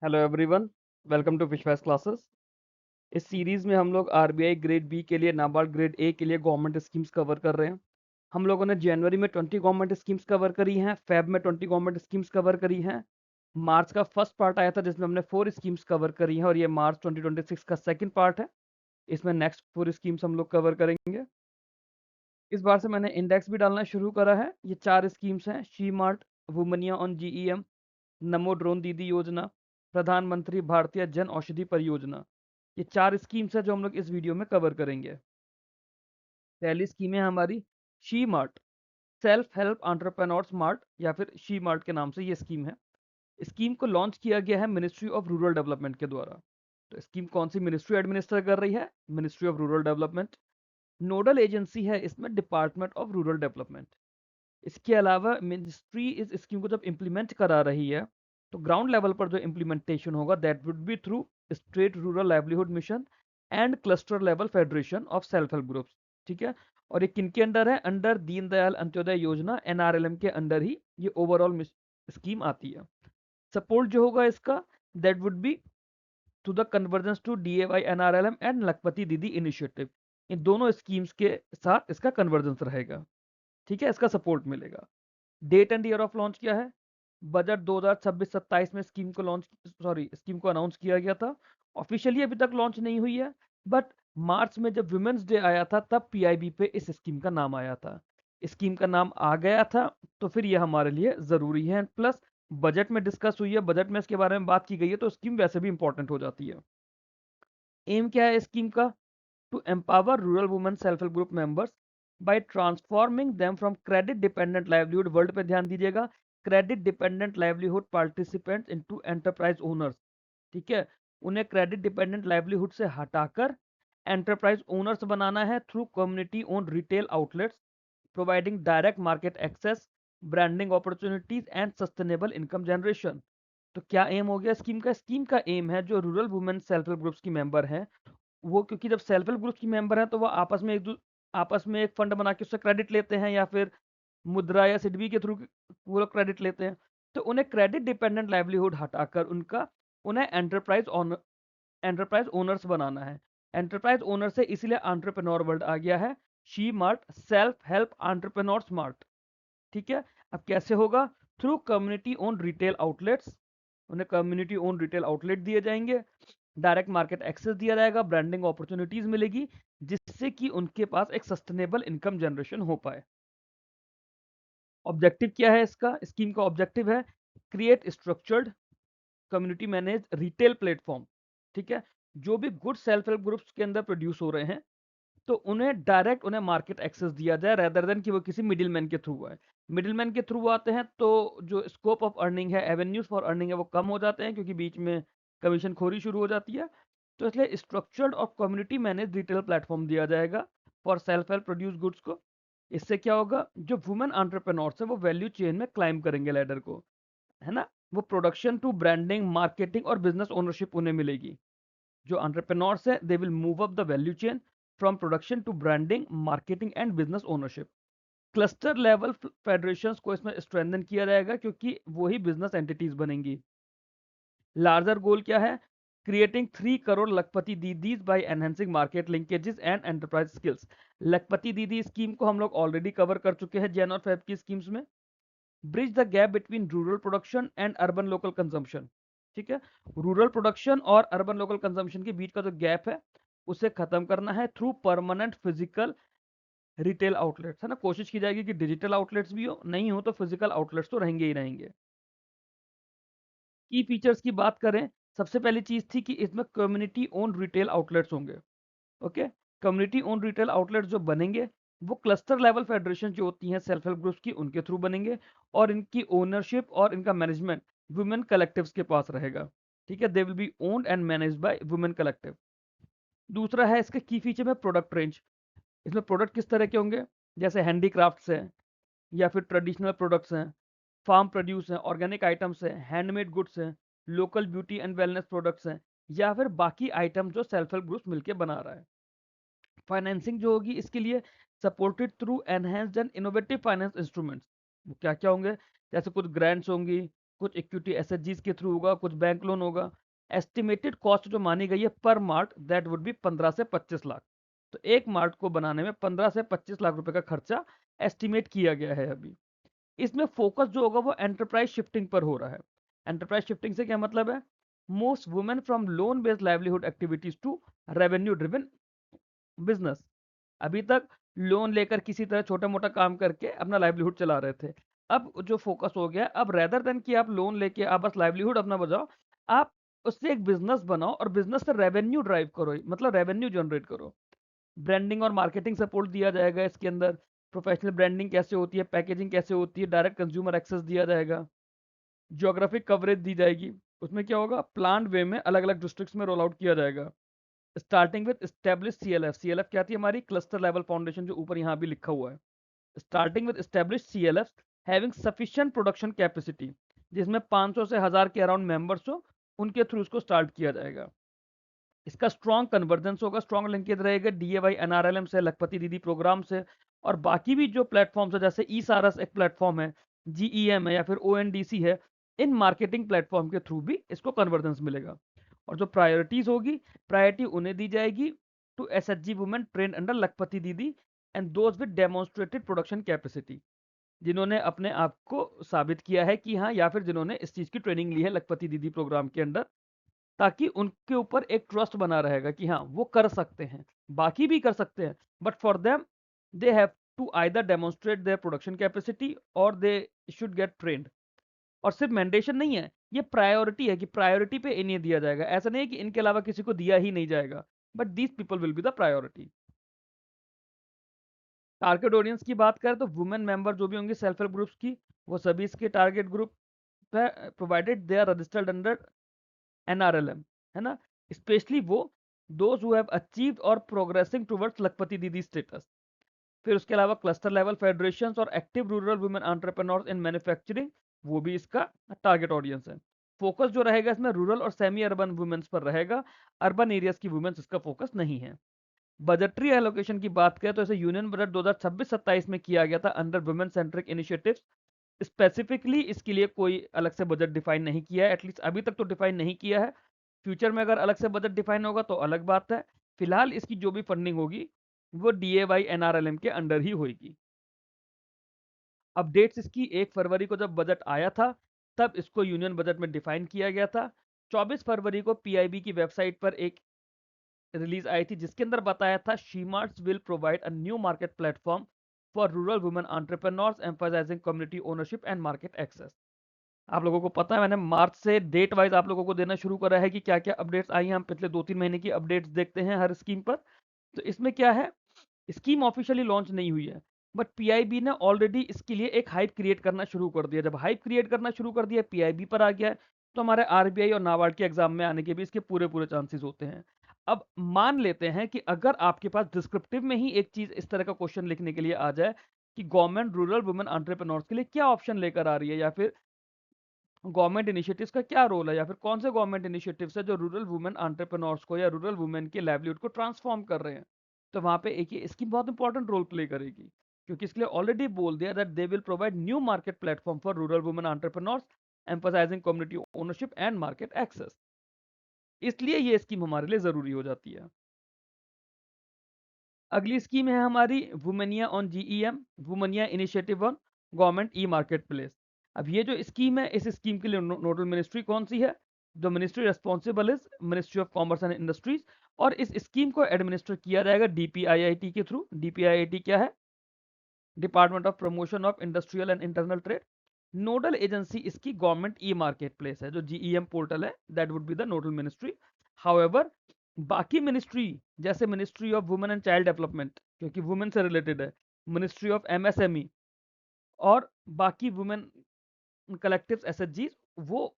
Hello everyone, welcome to विश्वास classes. इस series में हम लोग आरबीआई ग्रेड बी के लिए, नाबार्ड ग्रेड ए के लिए गवर्नमेंट स्कीम्स कवर कर रहे हैं। हम लोगों ने जनवरी में 20 गवर्नमेंट स्कीम्स कवर करी हैं, फेब में 20 गवर्नमेंट स्कीम्स कवर करी हैं। मार्च का फर्स्ट पार्ट आया था जिसमें हमने 4 स्कीम्स कवर करी हैं और ये मार्च 2026 का सेकंड पार्ट है। इसमें नेक्स्ट 4 स्कीम्स हम लोग कवर करेंगे। इस बार से मैंने इंडेक्स भी डालना शुरू करा है। ये 4 स्कीम्स हैं: she mart, वुमनिया on GEM, NaMo drone Didi योजना, प्रधानमंत्री भारतीय जन औषधि परियोजना। ये 4 स्कीम्स है जो हम लोग इस वीडियो में कवर करेंगे। पहली स्कीम है हमारी she mart, self help entrepreneur smart, या फिर शी मार्ट के नाम से ये स्कीम है। स्कीम को लॉन्च किया गया है मिनिस्ट्री ऑफ रूरल डेवलपमेंट के द्वारा। तो स्कीम कौन सी मिनिस्ट्री एडमिनिस्टर कर रही है? Ministry of rural development. Nodal agency है इसमें डिपार्टमेंट ऑफ रूरल डेवलपमेंट। इसके अलावा मिनिस्ट्री इस स्कीम को जब इम्प्लीमेंट करा रही है तो ग्राउंड लेवल पर जो इम्प्लीमेंटेशन होगा that would B through state rural livelihood mission and cluster level federation of self help groups. ठीक है। और ये किन के अंडर है? अंडर दीनदयाल अंत्योदय योजना, एनआरएलएम के अंडर ही ये ओवरऑल स्कीम आती है। सपोर्ट जो होगा इसका that would be to the convergence to DAY NRLM and Lakhpati Didi initiative. इन दोनों स्कीम्स के साथ इसका कन्वर्जेंस रहेगा। ठीक है, इसका सपोर्ट मिलेगा। Date and year of launch क्या है? बजट 2026-27 में स्कीम को अनाउंस किया गया था। ऑफिशियली अभी तक लॉन्च नहीं हुई है, बट मार्च में जब वुमेन्स डे आया था तब पीआईबी पे इस स्कीम का नाम आया था। स्कीम का नाम आ गया था तो फिर ये हमारे लिए ज़रूरी है। प्लस बजट में डिस्कस हुई है, बजट में इसके बारे में बात की गई है, तो स्कीम वैसे भी इंपॉर्टेंट हो जाती है। एम क्या है स्कीम का? to empower rural women self help group members by transforming them from credit dependent livelihood, word पे ध्यान दीजिएगा, credit dependent livelihood participants into enterprise owners। ठीक है, उन्हें क्रेडिट डिपेंडेंट लाइवलीहुड से हटाकर एंटरप्राइज ओनर्स बनाना है through community own retail outlets providing direct market access, branding opportunities and sustainable income generation. तो क्या एम हो गया स्कीम का? स्कीम का एम है जो rural women self help groups की मेंबर हैं वो, क्योंकि जब सेल्फ हेल्प ग्रुप की मेंबर हैं तो वो आपस में एक फंड बना के उससे क्रेडिट लेते हैं, या फिर मुद्रा या सिडबी के थ्रू वो लोग क्रेडिट लेते हैं। तो उन्हें क्रेडिट डिपेंडेंट लाइवलीहुड हटाकर उन्हें एंटरप्राइज ओनर्स बनाना है। एंटरप्राइज ओनर से इसीलिए एंटरप्रेन्योर वर्ड आ गया है। She mart, self help entrepreneur smart. ठीक है। अब कैसे होगा? Through community own retail outlets, उन्हें कम्युनिटी ओन रिटेल आउटलेट दिए जाएंगे, डायरेक्ट मार्केट एक्सेस दिया जाएगा, ब्रांडिंग अपॉर्चुनिटीज मिलेगी, जिससे कि उनके पास एक सस्टेनेबल इनकम जनरेशन हो पाए। ऑब्जेक्टिव क्या है इसका? स्कीम का ऑब्जेक्टिव है create structured community manage retail platform. ठीक है, जो भी गुड सेल्फ हेल्प ग्रुप्स के अंदर प्रोड्यूस हो रहे हैं तो उन्हें मार्केट एक्सेस दिया जाए, रेदर देन कि वो किसी मिडिलमैन के थ्रू आए। मिडिलमैन के थ्रू आते हैं तो जो स्कोप ऑफ अर्निंग है, एवेन्यूज फॉर अर्निंग है, वो कम हो जाते हैं क्योंकि बीच में कमीशन खोरी शुरू हो जाती है। तो इसलिए स्ट्रक्चर्ड और कम्युनिटी मैनेज रिटेल प्लेटफॉर्म दिया जाएगा for self help produce goods को। इससे क्या होगा? जो वुमेन एंटरप्रेन्योर्स है वो वैल्यू चेन में क्लाइम करेंगे लैडर को, है ना। वो प्रोडक्शन टू ब्रांडिंग, मार्केटिंग और बिजनेस ओनरशिप उन्हें मिलेगी। जो एंटरप्रेन्योर्स है they will move up the value chain from production to branding, marketing and business ownership. Cluster level federations को इसमें स्ट्रेंथन किया जाएगा क्योंकि वही बिजनेस एंटिटीज बनेंगी। लार्जर गोल क्या है? Creating 3 crore lakhpati didis by enhancing market linkages and enterprise skills. Lakhpati Didi scheme को हम लोग ऑलरेडी कवर कर चुके हैं जैन और फेब की स्कीम्स में। Bridge the gap between rural production and urban local consumption. ठीक है, रूरल प्रोडक्शन और अर्बन लोकल कंजम्पशन के बीच का जो गैप है उसे खत्म करना है through permanent physical retail outlets, है ना। कोशिश की जाएगी कि डिजिटल आउटलेट्स भी हो, नहीं हो तो फिजिकल आउटलेट्स तो रहेंगे ही रहेंगे। की फीचर्स की बात करें, सबसे पहली चीज थी कि इसमें कम्युनिटी ओन रिटेल आउटलेट्स होंगे। Okay, community own retail outlets जो बनेंगे वो क्लस्टर लेवल फेडरेशन जो होती हैं सेल्फ हेल्प ग्रुप्स की, उनके थ्रू बनेंगे, और इनकी ओनरशिप और इनका मैनेजमेंट वुमेन कलेक्टिव्स के पास रहेगा। ठीक है, they will be owned and managed by women collective. दूसरा है इसके की फीचर में प्रोडक्ट रेंज। इसमें प्रोडक्ट किस तरह के होंगे? जैसे हैंडीक्राफ्ट्स हैं, या फिर ट्रेडिशनल प्रोडक्ट्स हैं, फार्म प्रोड्यूस हैं, ऑर्गेनिक आइटम्स हैं, हैंडमेड गुड्स हैं, local beauty and wellness products हैं, या फिर बाकी आइटम जो सेल्फ हेल्प ग्रुप्स मिलकर बना रहा है। फाइनेंसिंग जो होगी इसके लिए supported through enhanced and innovative finance instruments. वो क्या क्या होंगे? जैसे कुछ ग्रांट्स होंगी, कुछ इक्विटी एसएचजीज के थ्रू होगा, कुछ बैंक लोन होगा। एस्टिमेटेड कॉस्ट जो मानी गई है पर मार्ट दैट वुड बी 15 से 25 लाख। तो एक मार्ट को बनाने में 15 से 25 लाख रुपए का खर्चा एस्टिमेट किया गया है अभी। इसमें फोकस जो होगा वो एंटरप्राइज शिफ्टिंग पर हो रहा है। एंटरप्राइज शिफ्टिंग से क्या मतलब है? Most women from loan based livelihood activities to revenue driven business. अभी तक लोन लेकर किसी तरह छोटा मोटा काम करके अपना लाइवलीहुड चला रहे थे। अब जो फोकस हो गया, अब रेदर देन कि आप लोन लेके आप बस लाइवलीहुड अपना बचाओ, आप उससे एक बिजनेस बनाओ और बिजनेस से रेवेन्यू ड्राइव करो, मतलब रेवेन्यू जनरेट करो। ब्रांडिंग और मार्केटिंग सपोर्ट दिया जाएगा इसके अंदर। प्रोफेशनल ब्रांडिंग कैसे होती है, पैकेजिंग कैसे होती है, डायरेक्ट कंज्यूमर एक्सेस दिया जाएगा। ज्योग्राफिक कवरेज दी जाएगी। उसमें क्या होगा, प्लान वे में अलग अलग डिस्ट्रिक्ट्स में रोल आउट किया जाएगा। Starting with establish CLF. CLF क्या थी हमारी? क्लस्टर लेवल फाउंडेशन, जो ऊपर यहाँ भी लिखा हुआ है। Starting with establish CLF having sufficient production capacity, जिसमें 500 से 1000 के अराउंड मेंबर्स हो, उनके थ्रू इसको स्टार्ट किया जाएगा। इसका स्ट्रॉन्ग कन्वर्जेंस होगा, स्ट्रॉन्ग लिंकेज रहेगा डीएवाई एनआरएलएम से, लखपति दीदी प्रोग्राम से, और बाकी भी जो प्लेटफॉर्म्स है, जैसे ई सारस एक प्लेटफॉर्म है, जीईएम है या फिर ओएनडीसी है, इन मार्केटिंग प्लेटफॉर्म के थ्रू भी इसको कन्वर्जेंस मिलेगा। और जो प्रायोरिटीज होगी, प्रायोरिटी उन्हें दी जाएगी to SHG women trained under Lakhpati Didi and those with demonstrated production capacity, जिन्होंने अपने आप को साबित किया है कि हाँ, या फिर जिन्होंने इस चीज की ट्रेनिंग ली है लखपति दीदी प्रोग्राम के अंडर, ताकि उनके ऊपर एक ट्रस्ट बना रहेगा कि हाँ वो कर सकते हैं। बाकी भी कर सकते हैं, but for them they have to either demonstrate their production capacity और दे शुड गेट ट्रेंड। और सिर्फ मैंडेशन नहीं है, ये प्रायोरिटी है कि प्रायोरिटी पे इन्हें दिया जाएगा। ऐसा नहीं है कि इनके अलावा किसी को दिया ही नहीं जाएगा, but these people will be the priority. Target audience की बात करें तो वुमेन मेंबर जो भी होंगे सेल्फ हेल्प ग्रुप्स की, वो सभी इसके टारगेट ग्रुप है, provided they are registered under NRLM, है ना। स्पेशली वो दोज हु हैव अचीव्ड और progressing towards Lakhpati Didi status. फिर उसके अलावा क्लस्टर लेवल फेडरेशन और active rural women entrepreneurs in manufacturing, वो भी इसका टारगेट ऑडियंस है। फोकस जो रहेगा इसमें रूरल और सेमी अर्बन वुमेन्स पर रहेगा, अर्बन एरियाज की वुमेन्स इसका फोकस नहीं है। बजटरी एलोकेशन की बात करें तो इसे यूनियन बजट 2026-27 में किया गया था under women centric initiatives. Specifically इसके लिए कोई अलग से बजट डिफाइन नहीं किया है, एटलीस्ट अभी तक तो डिफाइन नहीं किया है। फ्यूचर में अगर अलग से बजट डिफाइन होगा तो अलग बात है। फिलहाल इसकी जो भी फंडिंग होगी वो डीएवाई एनआरएलएम के अंडर ही होगी। अपडेट्स इसकी 1 फरवरी को जब बजट आया था तब इसको यूनियन बजट में डिफाइन किया गया था। 24 फरवरी को पीआईबी की वेबसाइट पर एक रिलीज आई थी जिसके अंदर बताया था she marts will provide a new market platform for rural women entrepreneurs emphasising community ownership and market access. आप लोगों को पता है मैंने मार्च से डेट वाइज आप लोगों को देना शुरू करा है कि क्या क्या अपडेट्स आई हैं। हम पिछले 2-3 महीने की अपडेट्स देखते हैं हर स्कीम पर। तो इसमें क्या है, स्कीम ऑफिशियली लॉन्च नहीं हुई है, बट पीआईबी ने ऑलरेडी इसके लिए एक हाइप क्रिएट करना शुरू कर दिया। जब हाइप क्रिएट करना शुरू कर दिया, पीआईबी पर आ गया है, तो हमारे आरबीआई और नाबार्ड के एग्जाम में आने के भी इसके पूरे पूरे चांसेस होते हैं। अब मान लेते हैं कि अगर आपके पास डिस्क्रिप्टिव में ही एक चीज इस तरह का क्वेश्चन लिखने के लिए आ जाए कि गवर्नमेंट रूरल वुमेन एंटरप्रेन्योर्स के लिए क्या ऑप्शन लेकर आ रही है, या फिर गवर्नमेंट इनिशिएटिव्स का क्या रोल है, या फिर कौन से गवर्नमेंट इनिशिएटिव्स है जो रूरल वुमेन एंटरप्रेन्योर्स को या रूरल वुमेन के लाइवलीहुड को ट्रांसफॉर्म कर रहे हैं, तो वहां पे एक ये स्कीम बहुत इंपॉर्टेंट रोल प्ले करेगी। क्योंकि इसके लिए ऑलरेडी बोल दिया that they will provide new market platform for rural women entrepreneurs emphasising community ownership and market access. इसलिए ये स्कीम हमारे लिए जरूरी हो जाती है। अगली स्कीम है हमारी Womaniya on GeM, Womaniya initiative on government e marketplace. अब ये जो स्कीम है, इस स्कीम के लिए नोडल मिनिस्ट्री कौन सी है? जो ministry responsible is ministry of commerce and industries, और इस स्कीम को एडमिनिस्टर किया जाएगा डीपीआईआईटी के थ्रू। डीपीआईआईटी क्या है? Department of promotion of industrial and internal trade. Nodal agency इसकी गवर्नमेंट ई मार्केट प्लेस है, जो जीईएम पोर्टल है, that would be the nodal ministry. However बाकी मिनिस्ट्री जैसे ministry of women and child development, क्योंकि women से related है, ministry of MSME और बाकी वुमेन कलेक्टिव्स एसएचजी, वो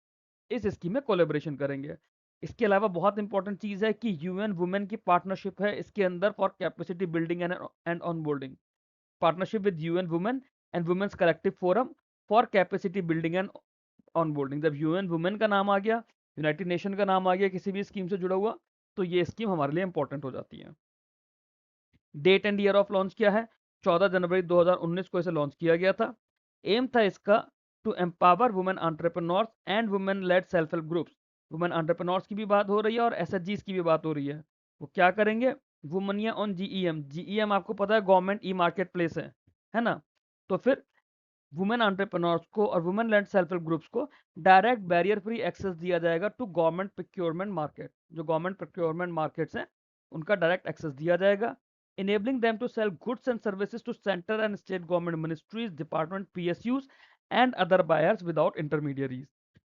इस स्कीम में कोलेबोरेशन करेंगे। इसके अलावा बहुत इंपॉर्टेंट चीज है कि यूएन वुमेन की पार्टनरशिप है इसके अंदर for capacity building and onboarding. Partnership with UN women and women's collective forum for capacity building and onboarding. जब यूएन वुमेन का नाम आ गया, यूनाइटेड नेशन का नाम आ गया किसी भी स्कीम से जुड़ा हुआ, तो ये स्कीम हमारे लिए इंपॉर्टेंट हो जाती है। Date and year of launch क्या है? 14 जनवरी 2019 को इसे लॉन्च किया गया था। एम था इसका to empower women entrepreneurs and women led self help groups. Women entrepreneurs की भी बात हो रही है और एसएचजीज की भी बात हो रही है। वो क्या करेंगे? वुमनिया ऑन जीईएम। जीईएम आपको पता है गवर्नमेंट ई मार्केट प्लेस है ना? तो फिर वुमेन एंटरप्रेन्योर्स को और women led self help groups को डायरेक्ट बैरियर फ्री एक्सेस दिया जाएगा टू गवर्नमेंट प्रोक्योरमेंट मार्केट। जो गवर्नमेंट प्रोक्योरमेंट मार्केट्स हैं उनका डायरेक्ट एक्सेस दिया जाएगा, enabling them to sell goods and services to center and state government ministries, department, PSUs and other buyers without intermediaries।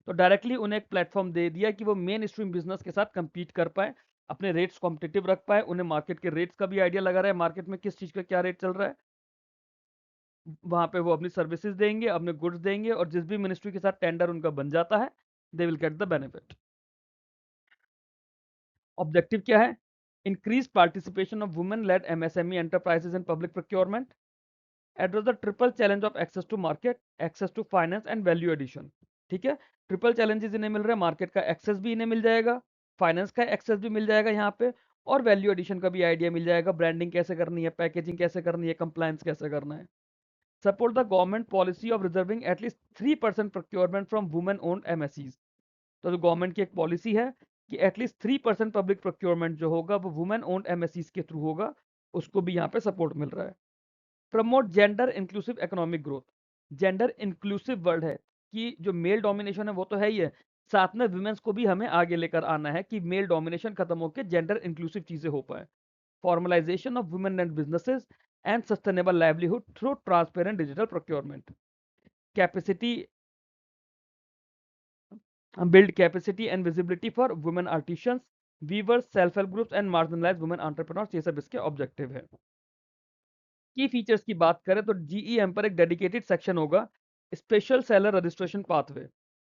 तो directly उन्हें एक प्लेटफॉर्म दे दिया कि वो मेन स्ट्रीम बिजनेस के साथ compete कर पाए, अपने रेट्स कॉम्पिटिटिव रख पाए, उन्हें मार्केट के रेट्स का भी आइडिया लगा रहा है, मार्केट में किस चीज का क्या रेट चल रहा है, वहां पे वो अपनी सर्विसेज देंगे, अपने गुड्स देंगे और जिस भी मिनिस्ट्री के साथ टेंडर उनका बन जाता है they will get the benefit. Objective क्या है? Increase participation of women led MSME enterprises in public procurement, address the triple challenge of access to market, access to finance and value addition. ठीक है, triple challenges इन्हें मिल रहे हैं, market का access भी इन्हें मिल जाएगा, फाइनेंस का एक्सेस भी मिल जाएगा यहाँ पे, और वैल्यू एडिशन का भी आइडिया मिल जाएगा, ब्रांडिंग कैसे करनी है, पैकेजिंग कैसे करनी है, कंप्लायंस कैसे करना है। Support the government policy of reserving at least 3% procurement from women owned MSEs. तो जो गवर्नमेंट की एक पॉलिसी है कि एटलीस्ट 3% पब्लिक प्रोक्योरमेंट जो होगा वो वुमेन ओन्ड एमएससीज के थ्रू होगा, उसको भी यहाँ पे सपोर्ट मिल रहा है। Promote gender inclusive economic growth. Gender inclusive word है कि जो मेल डोमिनेशन है वो तो है ही है, साथ में वुमेन्स को भी हमें आगे लेकर आना है कि मेल डोमिनेशन खत्म होकर जेंडर इंक्लूसिव चीजें हो पाए। Formalisation of women and businesses and sustainable livelihood through transparent digital procurement. Capacity build capacity and visibility for women artisans, weavers, self-help groups and marginalized women entrepreneurs। ये सब इसके objective है। की फीचर्स की बात करें तो जीईएम पर एक डेडिकेटेड सेक्शन होगा, स्पेशल सेलर रजिस्ट्रेशन पाथवे।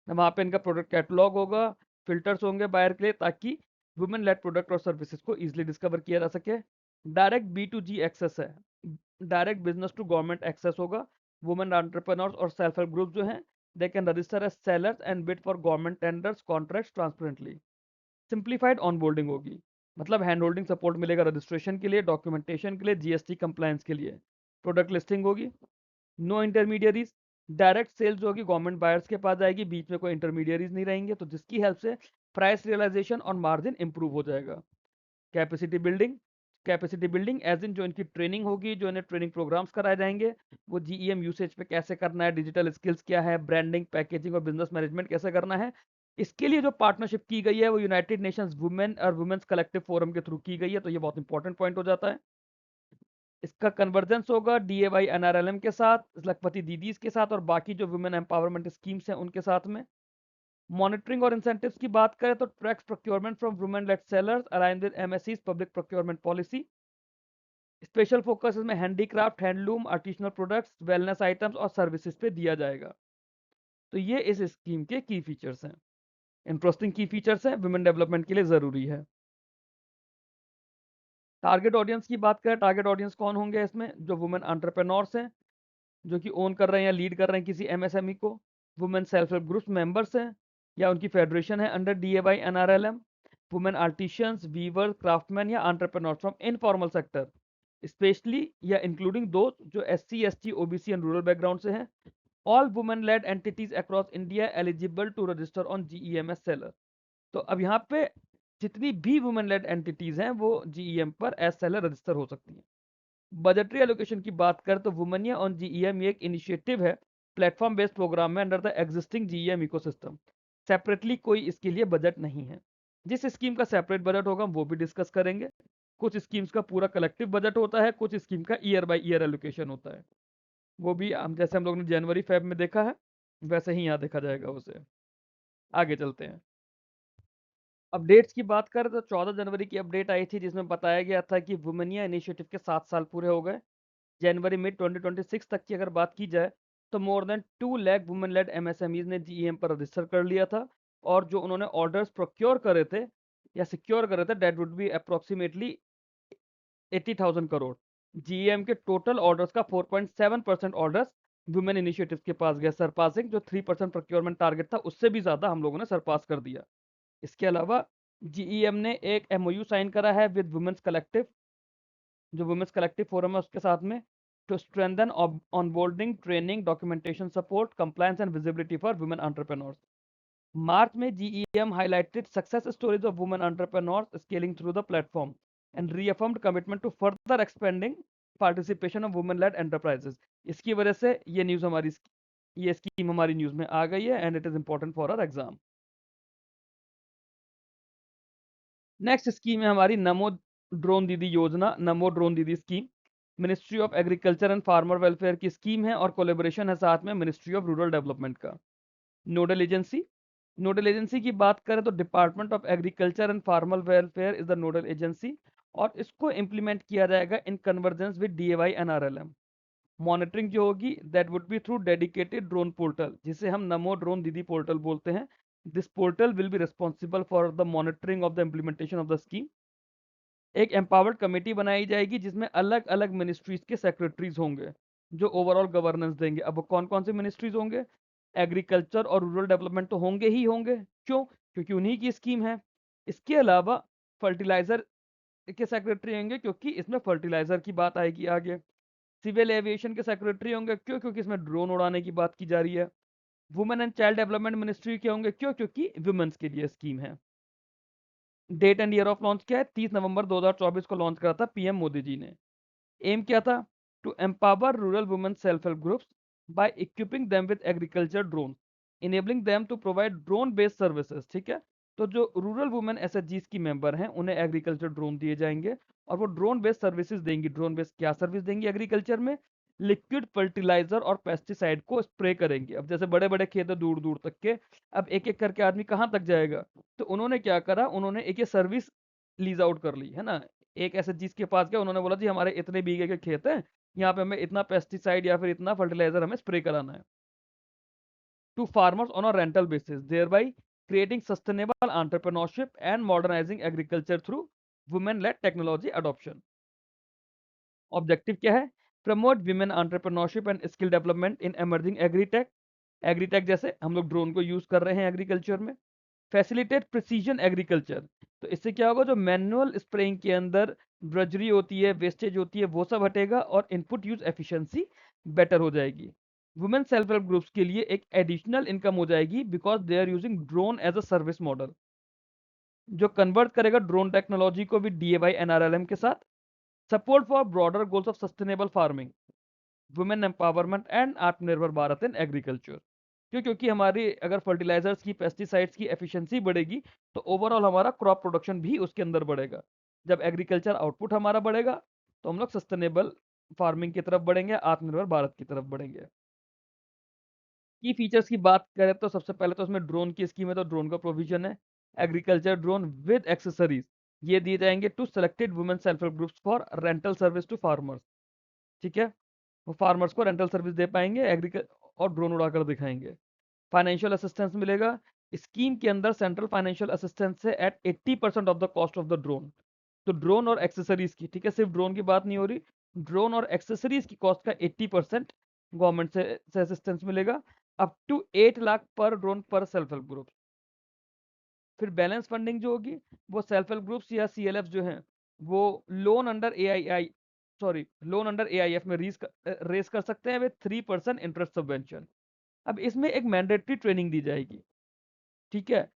वहां पे इनका प्रोडक्ट कैटलॉग होगा, फिल्टर्स होंगे बायर के लिए ताकि वुमेन लेड प्रोडक्ट और सर्विसेज को इजीली डिस्कवर किया जा सके। डायरेक्ट B2G एक्सेस है, direct business to government access होगा। वुमेन एंटरप्रेन्योर्स और सेल्फ हेल्प ग्रुप जो हैं they can register as sellers and bid for government tenders contracts transparently। Simplified onboarding होगी, मतलब हैंड होल्डिंग सपोर्ट मिलेगा रजिस्ट्रेशन के लिए, डॉक्यूमेंटेशन के लिए, जीएसटी कंप्लायंस के लिए। प्रोडक्ट लिस्टिंग होगी, नो इंटरमीडियरीज, डायरेक्ट सेल्स जो होगी गवर्नमेंट बायर्स के पास जाएगी, बीच में कोई इंटरमीडियरीज नहीं रहेंगे, तो जिसकी हेल्प से प्राइस रियलाइजेशन और मार्जिन इंप्रूव हो जाएगा। Capacity building, capacity building as in जो इनकी ट्रेनिंग होगी, जो इन्हें ट्रेनिंग प्रोग्राम्स कराए जाएंगे, वो जीईएम यूसेज पे कैसे करना है, डिजिटल स्किल्स क्या है, ब्रांडिंग, पैकेजिंग और बिजनेस मैनेजमेंट कैसे करना है। इसके लिए जो पार्टनरशिप की गई है वो यूनाइटेड नेशंस वुमेन और वुमेन्स कलेक्टिव फोरम के थ्रू की गई है, तो ये बहुत इंपॉर्टेंट पॉइंट हो जाता है। इसका कन्वर्जेंस होगा डीएवाई एनआरएलएम के साथ, लखपति दीदीज के साथ और बाकी जो वुमेन एम्पावरमेंट स्कीम्स हैं उनके साथ में। मॉनिटरिंग और इंसेंटिव्स की बात करें तो tracks procurement from women led sellers align with MSEs public procurement policy. Special focus इसमें handicraft, handloom, artisanal products, wellness items और सर्विसेज पे दिया जाएगा। तो ये इस स्कीम के की फीचर्स हैं, इंटरेस्टिंग की फीचर्स हैं, वुमेन डेवलपमेंट के लिए जरूरी है। टारगेट ऑडियंस की बात करें, टारगेट ऑडियंस कौन होंगे इसमें? जो वुमेन एंटरप्रेन्योर्स हैं, जो कि ओन कर रहे हैं या लीड कर रहे हैं किसी एमएसएमई को, women self help groups members हैं या उनकी फेडरेशन है under DAY NRLM, women artisans, weaver, craftsman या entrepreneurs from informal sector, specially या इंक्लूडिंग दो जो SC, ST, OBC and rural background से हैं। All women led entities across India eligible to register on GeMs seller. तो अब यहाँ पे जितनी भी वुमेन लेड एंटिटीज हैं वो जीईएम पर एज सेलर रजिस्टर हो सकती हैं। बजटरी एलोकेशन की बात करें तो वुमनिया ऑन जीईएम ये एक इनिशिएटिव है प्लेटफॉर्म बेस्ड प्रोग्राम में under the existing GEM ecosystem. Separately कोई इसके लिए बजट नहीं है। जिस स्कीम का सेपरेट बजट होगा वो भी डिस्कस करेंगे। कुछ स्कीम्स का पूरा कलेक्टिव बजट होता है, कुछ स्कीम का ईयर बाय ईयर एलोकेशन होता है, वो भी हम जैसे हम लोग ने जनवरी फेब में देखा है वैसे ही यहाँ देखा जाएगा उसे। आगे चलते हैं। अपडेट्स की बात करें तो 14 जनवरी की अपडेट आई थी जिसमें बताया गया था कि वुमनिया इनिशिएटिव के 7 साल पूरे हो गए। जनवरी मिड 2026 तक की अगर बात की जाए तो more than 2 lakh women lead MSMEs ने जीईएम पर रजिस्टर कर लिया था, और जो उन्होंने ऑर्डर्स प्रोक्योर करे थे या सिक्योर करे थे that would B approximately 80,000 crore. GEM के टोटल ऑर्डर्स का 4.7% ऑर्डर्स वुमेन इनिशिएटिव्स के पास गए, सरपासिंग जो 3% प्रोक्योरमेंट टारगेट था उससे भी ज्यादा हम लोगों ने सरपास कर दिया। इसके अलावा जीईएम ने एक एमओयू साइन करा है विद वुमेन्स कलेक्टिव, जो वुमेन्स कलेक्टिव फोरम है उसके साथ में, to strengthen onboarding, training, documentation support, compliance, and visibility for women entrepreneurs. March में GEM highlighted success stories of women entrepreneurs scaling through the platform and reaffirmed commitment to further expanding participation of women-led enterprises. इसकी वजह से ये scheme हमारी news में आ गई है and it is important for our exam. Next scheme है हमारी नमो ड्रोन दीदी योजना, Namo drone Didi scheme. Ministry of agriculture and farmer welfare की स्कीम है और कोलेबोरेशन है साथ में मिनिस्ट्री ऑफ रूरल डेवलपमेंट का। नोडल एजेंसी की बात करें तो department of agriculture and farmer welfare is the nodal agency और इसको इंप्लीमेंट किया जाएगा in convergence with DAY NRLM। Monitoring जो होगी that would B through dedicated drone portal जिसे हम नमो ड्रोन दीदी पोर्टल बोलते हैं। This portal will be responsible for the monitoring of the implementation of the scheme. एक एम्पावर्ड कमेटी बनाई जाएगी जिसमें अलग अलग मिनिस्ट्रीज के सेक्रेटरीज होंगे जो ओवरऑल गवर्नेंस देंगे। अब वो कौन कौन से मिनिस्ट्रीज होंगे? एग्रीकल्चर और रूरल डेवलपमेंट तो होंगे ही होंगे। क्यों? क्योंकि उन्हीं की स्कीम है। इसके अलावा फर्टिलाइजर के सेक्रेटरी होंगे क्योंकि इसमें फर्टिलाइजर की बात आएगी आगे। सिविल एविएशन के सेक्रेटरी होंगे क्यों? क्योंकि इसमें ड्रोन उड़ाने की बात की जा रही है। Women and child development ministry के होंगे क्यों? क्योंकि वुमेन्स के लिए स्कीम है। Date and year of launch क्या है? 30 नवंबर 2024 को लॉन्च करा था पीएम मोदी जी ने। एम क्या था? To empower rural women self help groups by equipping them with agriculture drone, enabling them to provide drone based services. ठीक है, तो जो रूरल वुमेन एसएचजीज की मेंबर हैं उन्हें एग्रीकल्चर ड्रोन दिए जाएंगे और वो ड्रोन बेस्ड सर्विसेज देंगी। ड्रोन बेस्ड क्या सर्विस देंगी? एग्रीकल्चर में लिक्विड फर्टिलाइजर और पेस्टिसाइड को स्प्रे करेंगे। अब जैसे बड़े बड़े खेत है दूर दूर तक के, अब एक एक करके आदमी कहाँ तक जाएगा? तो उन्होंने क्या करा, उन्होंने एक ये सर्विस लीज आउट कर ली है ना। एक ऐसे चीज के पास गया, उन्होंने बोला जी हमारे इतने बीघे के खेत हैं, यहाँ पे हमें इतना पेस्टिसाइड या फिर इतना फर्टिलाइजर हमें स्प्रे कराना है। To farmers on a rental basis, thereby creating sustainable entrepreneurship and modernizing agriculture through women-led technology adoption. Objective क्या है? Promote women entrepreneurship and skill development in emerging agritech. Agritech जैसे हम लोग ड्रोन को use कर रहे हैं एग्रीकल्चर में। फैसिलिटेट प्रिसीजन एग्रीकल्चर, तो इससे क्या होगा, जो मैनुअल स्प्रेइंग के अंदर ड्रजरी होती है, वेस्टेज होती है, वो सब हटेगा और इनपुट यूज एफिशिएंसी बेटर हो जाएगी। वुमेन सेल्फ हेल्प ग्रुप्स के लिए एक एडिशनल इनकम हो जाएगी because they are using drone as a service model, जो कन्वर्ट करेगा ड्रोन टेक्नोलॉजी को भी DAY NRLM के साथ। Support for broader goals of sustainable farming, women empowerment and Atmanirbhar Bharat in agriculture. क्यों? क्योंकि हमारी अगर फर्टिलाइजर्स की, पेस्टिसाइड्स की एफिशिएंसी बढ़ेगी तो ओवरऑल हमारा क्रॉप प्रोडक्शन भी उसके अंदर बढ़ेगा। जब एग्रीकल्चर आउटपुट हमारा बढ़ेगा तो हम लोग सस्टेनेबल फार्मिंग की तरफ बढ़ेंगे, आत्मनिर्भर भारत की तरफ बढ़ेंगे। की फीचर्स की बात करें तो सबसे पहले तो उसमें ड्रोन की स्कीम है, तो ड्रोन का प्रोविजन है। एग्रीकल्चर ड्रोन विद एक्सेसरीज ये दिए जाएंगे to selected women self help groups for rental service to farmers. ठीक है, वो फार्मर्स को रेंटल सर्विस दे पाएंगे और ड्रोन उड़ाकर दिखाएंगे। फाइनेंशियल असिस्टेंस मिलेगा। स्कीम के अंदर सेंट्रल फाइनेंशियल असिस्टेंस है at 80% of the cost of the drone. तो ड्रोन और एक्सेसरीज की, ठीक है, सिर्फ ड्रोन की बात नहीं हो रही, ड्रोन और एक्सेसरीज की कॉस्ट का 80% गवर्नमेंट से असिस्टेंस मिलेगा, अप टू 8 लाख पर ड्रोन पर सेल्फ हेल्प ग्रुप। फिर बैलेंस फंडिंग जो होगी वो सेल्फ हेल्प ग्रुप्स या CLF जो हैं वो लोन अंडर AIF में रेस कर सकते हैं विद 3% इंटरेस्ट सब्वेंशन। अब इसमें एक मैंडेटरी ट्रेनिंग दी जाएगी। ठीक है,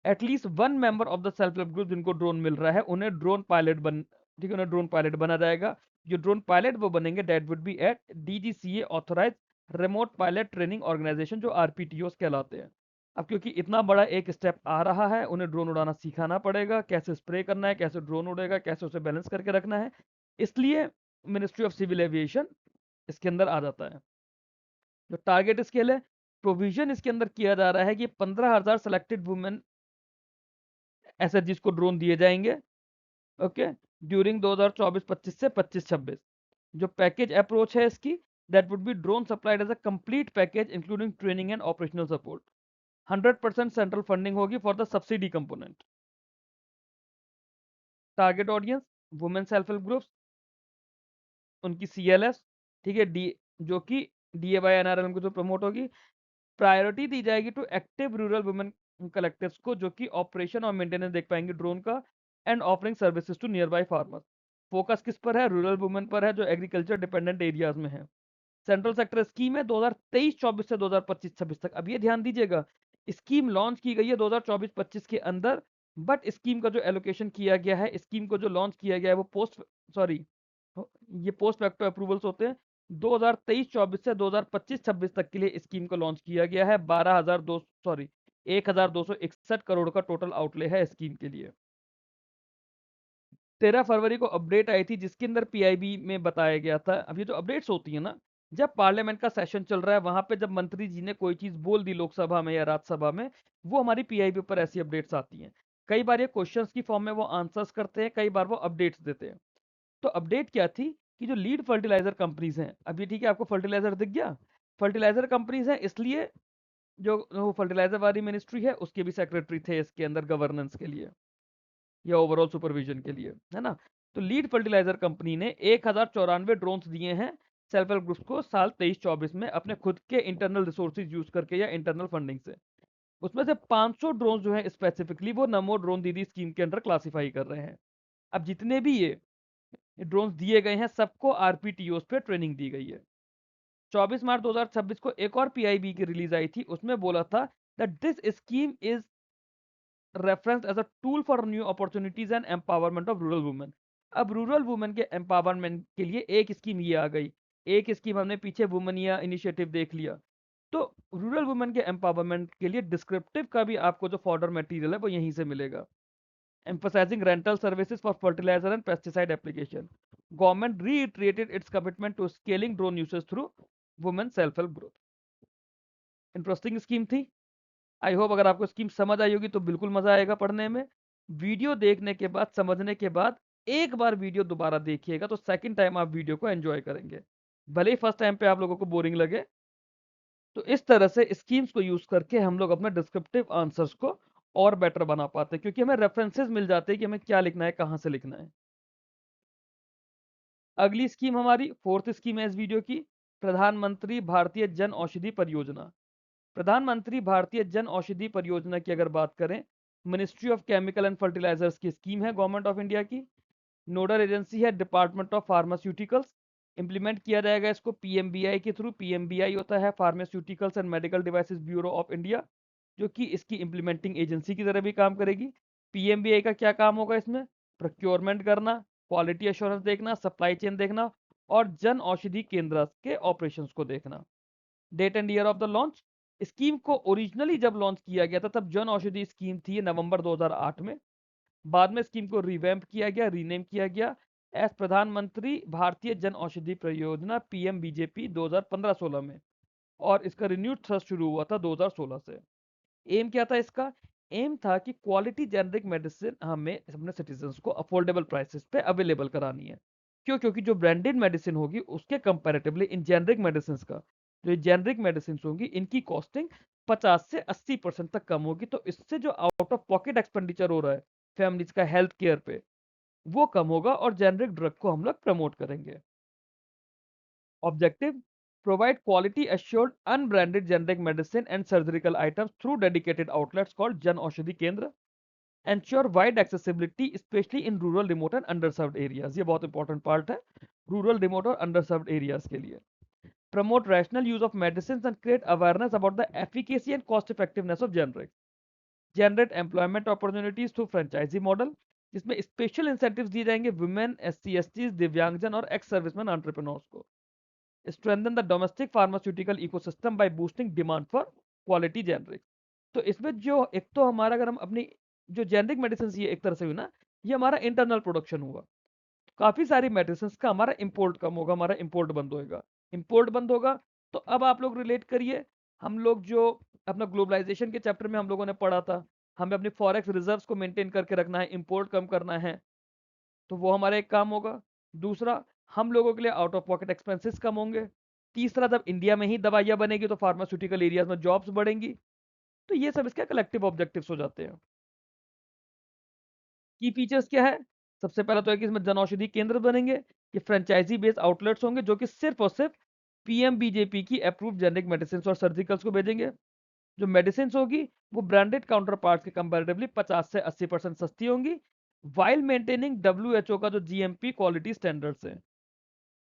at least one member of the self help group जिनको ड्रोन मिल रहा है उन्हें ड्रोन पायलट ठीक है, उन्हें ड्रोन पायलट बना जाएगा। जो ड्रोन पायलट वो बनेंगे that would be at DGCA authorise remote pilot training organisation, जो RPTOs कहलाते हैं। अब क्योंकि इतना बड़ा एक स्टेप आ रहा है, उन्हें ड्रोन उड़ाना सिखाना पड़ेगा, कैसे स्प्रे करना है, कैसे ड्रोन उड़ेगा, कैसे उसे बैलेंस करके रखना है, इसलिए मिनिस्ट्री ऑफ सिविल एविएशन इसके अंदर आ जाता है। जो टारगेट स्केल है, प्रोविजन इसके अंदर किया जा रहा है कि 15,000 सेलेक्टेड वुमेन एसएचजीज को ड्रोन दिए जाएंगे, ओके, ड्यूरिंग 2024-25 से 25-26। जो पैकेज अप्रोच है इसकी, that would be drone supplied as a complete package including training and operational support. 100% central funding होगी for the subsidy component. Target audience women self help groups, उनकी CLS, ठीक है, जो कि DAY NRLM के through promote होगी। Priority दी जाएगी to active rural women collectives को, जो कि ऑपरेशन और मेंटेनेंस देख पाएंगे ड्रोन का, and offering services to nearby farmers. Focus किस पर है? रूरल वुमेन पर है, जो एग्रीकल्चर डिपेंडेंट एरियाज में है। सेंट्रल सेक्टर स्कीम है 2023-24 से 2025-26 तक। अब ये ध्यान दीजिएगा, स्कीम लॉन्च की गई है 2024-25 के अंदर, बट स्कीम का जो एलोकेशन किया गया है, स्कीम को जो लॉन्च किया गया है, वो सॉरी ये पोस्ट फैक्टो अप्रूवल्स होते हैं। 2023-24 से 2025-26 तक के लिए स्कीम को लॉन्च किया गया है। 1261 करोड़ का टोटल आउटले है स्कीम के लिए। 13 फरवरी को अपडेट आई थी, जिसके अंदर पीआईबी में बताया गया था। अब ये जो अपडेट्स होती है ना, जब पार्लियामेंट का सेशन चल रहा है, वहां पे जब मंत्री जी ने कोई चीज बोल दी लोकसभा में या राज्यसभा में, वो हमारी पीआईबी पर ऐसी अपडेट्स आती हैं। कई बार ये क्वेश्चंस की फॉर्म में वो आंसर्स करते हैं, कई बार वो अपडेट्स देते हैं। तो अपडेट क्या थी कि जो लीड फर्टिलाइजर कंपनीज हैं, अभी ठीक है, आपको फर्टिलाइजर दिख गया, फर्टिलाइजर कंपनीज हैं, इसलिए जो फर्टिलाइजर वाली मिनिस्ट्री है, उसके भी सेक्रेटरी थे इसके अंदर गवर्नेंस के लिए या ओवरऑल सुपरविजन के लिए, है ना। तो लीड फर्टिलाइजर कंपनी ने 1094 ड्रोन्स दिए हैं सेल्फ हेल्प ग्रुप्स को साल 23-24 में, अपने खुद के इंटरनल रिसोर्सेज यूज करके या इंटरनल फंडिंग से। उसमें से 500 ड्रोन जो है स्पेसिफिकली वो नमो ड्रोन दीदी स्कीम के अंडर क्लासिफाई कर रहे हैं। अब जितने भी ये ड्रोन दिए गए हैं, सबको आरपीटीओस पे ट्रेनिंग दी गई है। 24 मार्च 2026 को एक और पीआईबी की रिलीज आई थी, उसमें बोला था that this scheme is referenced as a tool for new opportunities and empowerment of rural women। अब रूरल वुमेन के एम्पावरमेंट के लिए एक स्कीम ये आ गई, एक स्कीम हमने पीछे वुमनिया इनिशिएटिव देख लिया। तो रूरल वुमेन के एम्पावरमेंट के लिए डिस्क्रिप्टिव का भी आपको जो फॉर्डर मटेरियल है वो यहीं से मिलेगा। emphasizing rental services for fertilizer and pesticide application, government reiterated its commitment to scaling drone usage through women self help group। Interesting scheme थी। आई होप अगर आपको स्कीम समझ आई होगी तो बिल्कुल मजा आएगा पढ़ने में। वीडियो देखने के बाद, समझने के बाद, एक बार वीडियो दोबारा देखिएगा तो सेकंड टाइम आप वीडियो को एंजॉय करेंगे, भले ही फर्स्ट टाइम पे आप लोगों को बोरिंग लगे। तो इस तरह से स्कीम्स को यूज करके हम लोग अपने डिस्क्रिप्टिव आंसर्स को और बेटर बना पाते हैं, क्योंकि हमें रेफरेंसेस मिल जाते हैं कि हमें क्या लिखना है, कहां से लिखना है। अगली स्कीम हमारी फोर्थ स्कीम है इस वीडियो की, प्रधानमंत्री भारतीय जन औषधि परियोजना। प्रधानमंत्री भारतीय जन औषधि परियोजना की अगर बात करें, ministry of chemical and fertilisers की स्कीम है गवर्नमेंट ऑफ इंडिया की। नोडल एजेंसी है डिपार्टमेंट ऑफ फार्मास्यूटिकल्स। इंप्लीमेंट किया जाएगा इसको पीएमबीआई के थ्रू। पीएमबीआई होता है pharmaceuticals and medical devices bureau of India, जो कि इसकी इंप्लीमेंटिंग एजेंसी की तरह भी काम करेगी। पीएमबीआई का क्या काम होगा इसमें? प्रोक्योरमेंट करना, क्वालिटी एश्योरेंस देखना, सप्लाई चेन देखना, और जन औषधि केंद्र के ऑपरेशंस को देखना। Date and year of the launch, scheme को ओरिजिनली जब लॉन्च किया गया था तब जन औषधि स्कीम थी नवंबर 2008 में। बाद में स्कीम को रिवैम्प किया गया, रीनेम किया गया एस प्रधानमंत्री भारतीय जन औषधि परियोजना पीएमबीजेपी 2015-16 में, और इसका रिन्यूड थ्रस्ट शुरू हुआ था 2016 से। एम क्या था इसका? एम था कि क्वालिटी जेनरिक मेडिसिन हमें अपने सिटीजन्स को अफोर्डेबल प्राइसेस पे अवेलेबल करानी है। क्यों? क्योंकि जो ब्रांडेड मेडिसिन होगी उसके कंपैरेटिवली इन जेनरिक मेडिसिन का, जो जेनरिक मेडिसिन होंगी, इनकी कॉस्टिंग 50 से 80% तक कम होगी। तो इससे जो आउट ऑफ पॉकेट एक्सपेंडिचर हो रहा है फैमिलीज का हेल्थ केयर पे, वो कम होगा और जेनरिक ड्रग को हम लोग प्रमोट करेंगे। Objective, provide quality assured unbranded generic medicine and surgical items through dedicated outlets called Jan Aushadhi Kendra, ensure wide accessibility especially in rural, remote and underserved areas। ये बहुत इंपॉर्टेंट पार्ट है rural, remote और underserved areas के लिए। Promote rational use of medicines and create awareness about the efficacy and cost effectiveness of generics। Generate employment opportunities through franchisee model, जिसमें special incentives दिए जाएंगे women, SC ST, दिव्यांगजन और ex serviceman entrepreneurs को। strengthen the domestic pharmaceutical ecosystem by boosting demand for quality generics। तो इसमें जो एक तो हमारा, अगर हम अपनी जो जेनरिक मेडिसिन ये एक तरह से हुई ना, ये हमारा इंटरनल प्रोडक्शन हुआ। काफी सारी मेडिसिन का हमारा इंपोर्ट कम होगा, हमारा इंपोर्ट बंद होएगा। इंपोर्ट बंद होगा तो अब आप लोग रिलेट करिए, हम लोग जो अपना ग्लोबलाइजेशन के चैप्टर में हम लोगों ने पढ़ा था, हमें अपने फॉरेक्स रिजर्व्स को मेंटेन करके रखना है, इंपोर्ट कम करना है, तो वो हमारा एक काम होगा। दूसरा, हम लोगों के लिए आउट ऑफ पॉकेट एक्सपेंसेस कम होंगे। तीसरा, जब इंडिया में ही दवाइयां बनेगी तो फार्मास्यूटिकल एरियाज में जॉब्स बढ़ेंगी। तो ये सब इसके कलेक्टिव ऑब्जेक्टिव्स हो जाते हैं। की फीचर्स क्या है? सबसे पहला तो है कि इसमें जन औषधि केंद्र बनेंगे, ये फ्रेंचाइजी बेस्ड आउटलेट्स होंगे जो कि सिर्फ और सिर्फ पीएमबीजेपी की अप्रूव जेनरिक मेडिसिन और सर्जिकल्स को भेजेंगे। जो मेडिसिन होगी वो ब्रांडेड काउंटर पार्ट के कंपेरेटिवली 50 से 80% सस्ती होंगी, वाइल मेंटेनिंग WHO का जो GMP क्वालिटी स्टैंडर्ड्स है।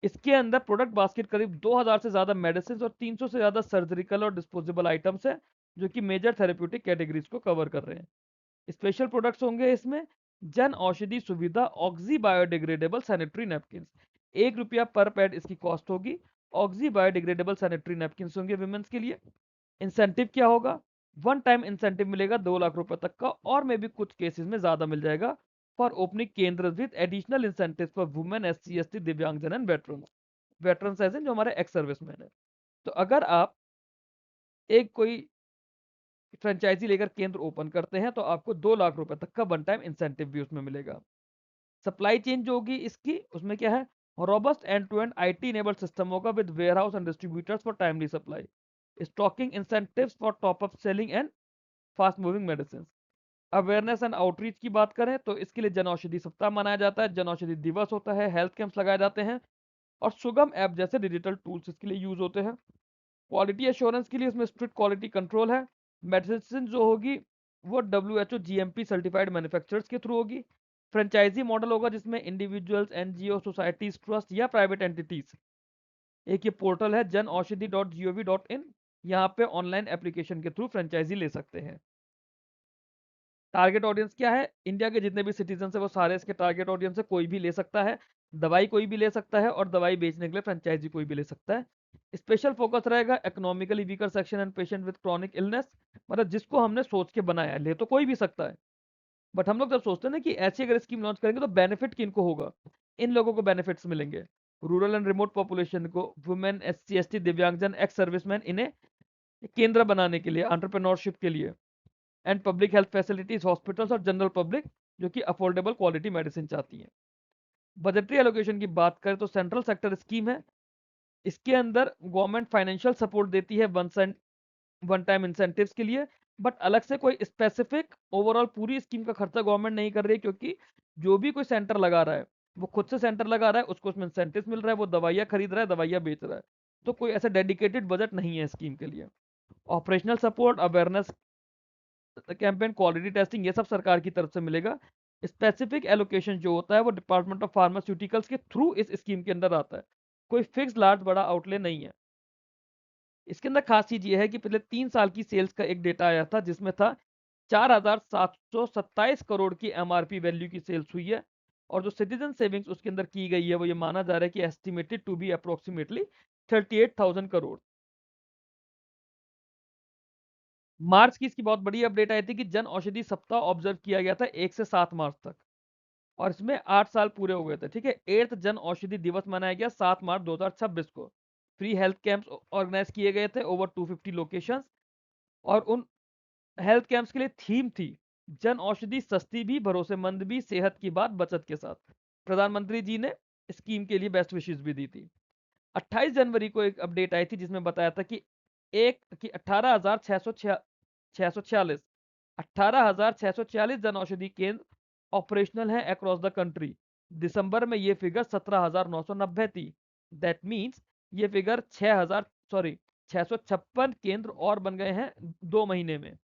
इसके अंदर प्रोडक्ट बास्केट करीब 2000 से ज्यादा मेडिसिन और 300 से ज्यादा सर्जिकल और डिस्पोजेबल आइटम्स है, जो कि मेजर थेरेप्यूटिक कैटेगरीज को कवर कर रहे हैं। स्पेशल प्रोडक्ट्स होंगे इसमें जन औषधि सुविधा ऑक्सी बायोडिग्रेडेबल सैनिटरी नैपकिन, ₹1 पर पैड इसकी कॉस्ट होगी। ऑक्सी बायोडिग्रेडेबल सैनिटरी नैपकिन होंगे वुमेन्स के लिए। इंसेंटिव क्या होगा? वन टाइम इंसेंटिव मिलेगा ₹2 लाख तक का, और में भी कुछ केसेस में ज्यादा मिल जाएगा फॉर ओपनिंग केंद्र with additional incentive for women, SC ST, दिव्यांगजन एंड वेटरन। वेटरन एज जो हमारे एक्स सर्विसमैन है। तो अगर आप एक कोई फ्रेंचाइजी लेकर केंद्र ओपन करते हैं तो आपको ₹2 लाख तक का वन टाइम इंसेंटिव भी उसमें मिलेगा। सप्लाई चेन जो होगी इसकी, उसमें क्या है? Robust end to end IT enabled system होगा with warehouse and distributors for timely supply, stocking incentives for top up selling and fast moving medicine. Awareness and outreach की बात करें तो इसके लिए जन औषधि सप्ताह मनाया जाता है, जन औषधि दिवस होता है, हेल्थ कैंप्स लगाए जाते हैं, और सुगम ऐप जैसे डिजिटल टूल्स इसके लिए यूज होते हैं। क्वालिटी एश्योरेंस के लिए इसमें स्ट्रिक्ट क्वालिटी कंट्रोल है। मेडिसिन जो होगी वो WHO GMP सर्टिफाइड मैन्युफैक्चरर्स के थ्रू होगी। फ्रेंचाइजी मॉडल होगा जिसमें इंडिविजुअल्स, NGO, सोसाइटीज, ट्रस्ट या प्राइवेट एंटिटीज, एक ये पोर्टल है janaushadhi.gov.in, यहाँ पे ऑनलाइन एप्लीकेशन के थ्रू फ्रेंचाइजी ले सकते हैं। टारगेट ऑडियंस क्या है? इंडिया के जितने भी सिटीजन है वो सारे इसके टारगेट ऑडियंस है, कोई भी ले सकता है, दवाई कोई भी ले सकता है, और दवाई बेचने के लिए फ्रेंचाइजी कोई भी ले सकता है। स्पेशल फोकस रहेगा economically weaker section and patient with chronic illness, मतलब जिसको हमने सोच के बनाया है, ले तो कोई भी सकता है, बट हम लोग जब सोचते हैं ना कि ऐसी अगर स्कीम लॉन्च करेंगे तो बेनिफिट किनको होगा, इन लोगों को बेनिफिट्स मिलेंगे। रूरल एंड रिमोट पॉपुलेशन को, वुमेन, SC ST, दिव्यांगजन, एक्स सर्विसमैन, इन्हें केंद्र बनाने के लिए, एंटरप्रेन्योरशिप के लिए, and public health facilities, hospitals और जनरल पब्लिक जो कि अफोर्डेबल क्वालिटी मेडिसिन चाहती है। बजटरी एलोकेशन की बात करें तो सेंट्रल सेक्टर स्कीम है, इसके अंदर गवर्नमेंट फाइनेंशियल सपोर्ट देती है वन टाइम इंसेंटिव्स के लिए, बट अलग से कोई स्पेसिफिक ओवरऑल पूरी स्कीम का खर्चा गवर्नमेंट नहीं कर रही है, क्योंकि जो भी कोई सेंटर लगा रहा है वो खुद से सेंटर लगा रहा है, उसको उसमें इंसेंटिव मिल रहा है, वो दवाइयाँ खरीद रहा है, दवाइयाँ बेच रहा है, तो कोई ऐसा डेडिकेटेड बजट नहीं है स्कीम के लिए। Operational support, awareness campaign, quality testing, ये सब सरकार की तरफ से मिलेगा। स्पेसिफिक एलोकेशन जो होता है वो डिपार्टमेंट ऑफ फार्मास्यूटिकल्स के थ्रू इस स्कीम के अंदर आता है, कोई फिक्स लार्ज बड़ा आउटले नहीं है। इसके अंदर खास चीज ये है कि पिछले 3 साल की सेल्स का एक डेटा आया था जिसमें था 4727 करोड़ की MRP वैल्यू की सेल्स हुई है, और जो सिटीजन सेविंग्स उसके अंदर की गई है वो ये माना जा रहा है कि estimated to be approximately 38,000 crore. March की इसकी बहुत बड़ी अपडेट आई थी कि जन औषधि सप्ताह ऑब्जर्व किया गया था 1 से 7 मार्च तक, और इसमें 8 साल पूरे हो गए थे। ठीक है, 8th जन औषधि दिवस मनाया गया 7 मार्च 2026 को। फ्री हेल्थ कैंप्स ऑर्गेनाइज किए गए थे ओवर 250 लोकेशंस, और उन हेल्थ कैंप्स के लिए थीम थी जन औषधि सस्ती भी, भरोसेमंद भी, सेहत की बात बचत के साथ। प्रधानमंत्री जी ने स्कीम के लिए बेस्ट विशेष भी दी थी। 28 जनवरी को एक अपडेट आई थी जिसमें बताया था कि 18,646 18,646 जन औषधि केंद्र ऑपरेशनल है अक्रॉस द कंट्री। दिसंबर में ये फिगर 17,990 थी। दैट मीन्स ये फिगर 656 केंद्र और बन गए हैं 2 महीने में।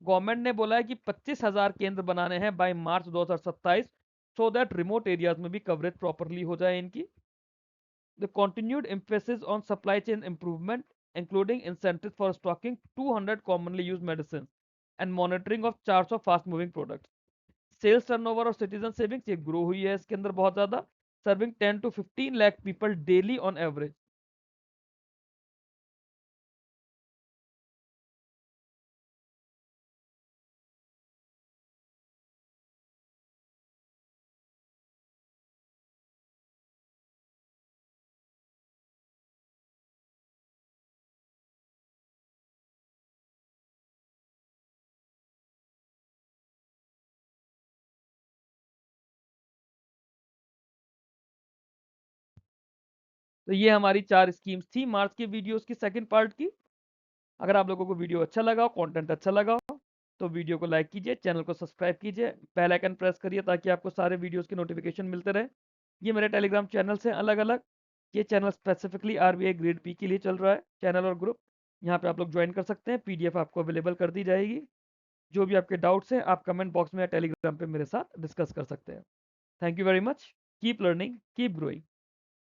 गवर्नमेंट ने बोला है कि 25,000 केंद्र बनाने हैं by March 2027, so that remote areas में भी कवरेज प्रॉपरली हो जाए इनकी। The continued emphasis on supply chain improvement, including incentives for stocking 200 commonly used medicines and monitoring of 400 fast-moving products. Sales turnover और citizen savings ये grow हुई है इसके अंदर बहुत ज्यादा, serving 10 to 15 lakh people daily on average. तो ये हमारी 4 स्कीम्स थी मार्च के वीडियोस की सेकंड पार्ट की। अगर आप लोगों को वीडियो अच्छा लगा हो, कंटेंट अच्छा लगा हो, तो वीडियो को लाइक कीजिए, चैनल को सब्सक्राइब कीजिए, बेल आइकन प्रेस करिए ताकि आपको सारे वीडियोस के नोटिफिकेशन मिलते रहे। ये मेरे टेलीग्राम चैनल से अलग अलग, ये channel specifically RBI grade B के लिए चल रहा है, चैनल और ग्रुप। यहाँ पे आप लोग ज्वाइन कर सकते हैं, PDF आपको अवेलेबल कर दी जाएगी। जो भी आपके डाउट्स हैं आप कमेंट बॉक्स में या टेलीग्राम पे मेरे साथ डिस्कस कर सकते हैं। Thank you very much. Keep learning, keep growing.